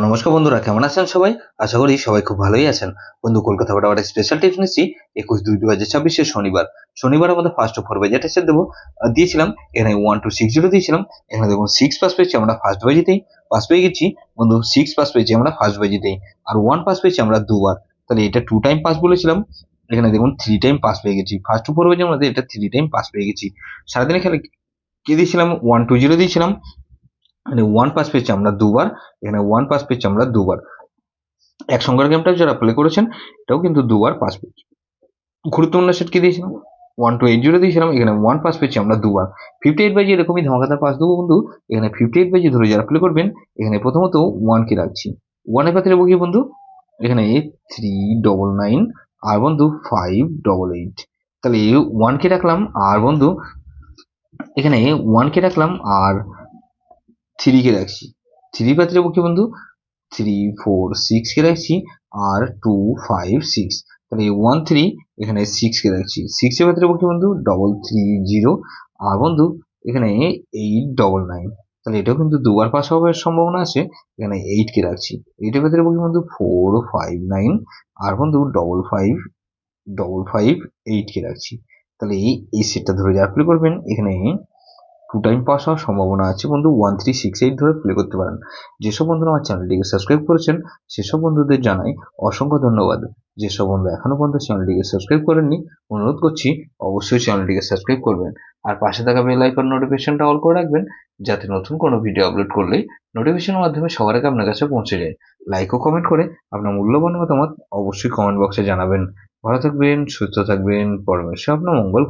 নমস্কার বন্ধুরা, কেমন আছেন সবাই? আশা করি সবাই খুব ভালোই আছেন। বন্ধু, কলকাতা ফটাফট স্পেশাল টিপস নিচ্ছি 21/2/2026 শনিবার আমাদের ফার্স্ট ফোর বাজে টেস্ট দেবো। দিয়েছিলাম এখানে 1260 দিয়েছিলাম। এখানে দেখুন 6 পাস পেয়েছি আমরা ফার্স্ট বাজিতেই, পাস পেয়ে গেছি বন্ধু। 6 পাস পেয়েছি আমরা ফার্স্ট বাজিতেই, আর 1 পাস পেয়েছি আমরা দুবার। তাহলে এটা 2 টাইম পাস বলেছিলাম, এখানে দেখুন 3 টাইম পাস পেয়ে গেছি। ফার্স্ট ফোর বাজে আমাদের এটা 3 টাইম পাস পেয়ে গেছি। সারাদিনে খেলে কি দিয়েছিলাম? 120 দিয়েছিলাম, এখানে 1 পাস পেয়েছি আমরা দুবার, এখানে 1 পাস পেয়েছি আমরা দুবার। এক সংখ্যার গেমটা যারা প্লে করেছেন এটাও কিন্তু দুবার পাস পেয়েছি। গুরুত্বপূর্ণ সেট কি দিয়েছিলাম? 1280 দিয়েছিলাম, এখানে 1 পাস পেয়েছি আমরা দুবার। 58 এরকমই ধামাকাদার পাস দেবো বন্ধু। এখানে 58 ধরে যারা প্লে করবেন, এখানে প্রথমত 1 কে রাখছি। 1 এর পাত্রে দেবো কি বন্ধু? এখানে 399 আর বন্ধু 588। তাহলে 1 কে রাখলাম, আর বন্ধু এখানে 1 কে রাখলাম আর 3 কে রাখছি। 3 পাত্রে দেবো কি বন্ধু? 346 কে রাখছি আর 256। তাহলে 13 এখানে 6 কে রাখছি। 6 এর ভেতরে কি বন্ধু? 330 আর বন্ধু এখানে 899। তাহলে এটাও কিন্তু দুবার পাস হওয়ার সম্ভাবনা আছে। এখানে 8 কে রাখছি। 8 এর ভেতরে কি বন্ধু? 459 আর বন্ধু 555 কে রাখছি। তাহলে এই সেটটা ধরে যারা প্লে করবেন, এখানে 2 টাইম পাস হওয়ার সম্ভাবনা আছে বন্ধু। 1368 ধরে প্লে করতে পারেন। যেসব বন্ধুরা আমার চ্যানেলটিকে সাবস্ক্রাইব করেছেন সেসব বন্ধুদের জানাই অসংখ্য ধন্যবাদ। যেসব বন্ধু এখনো পর্যন্ত চ্যানেলটিকে সাবস্ক্রাইব করেননি, অনুরোধ করছি অবশ্যই চ্যানেলটিকে সাবস্ক্রাইব করবেন, আর পাশে থাকা বেল আইকন নোটিফিকেশনটা অল করে রাখবেন, যাতে নতুন কোনো ভিডিও আপলোড করলেই নোটিফিকেশনের মাধ্যমে সবার আগে আপনার কাছে পৌঁছে যায়। লাইক ও কমেন্ট করে আপনার মূল্যবান মতামত অবশ্যই কমেন্ট বক্সে জানাবেন। ভালো থাকবেন, সুস্থ থাকবেন, পরমেশ্বর আপনার মঙ্গল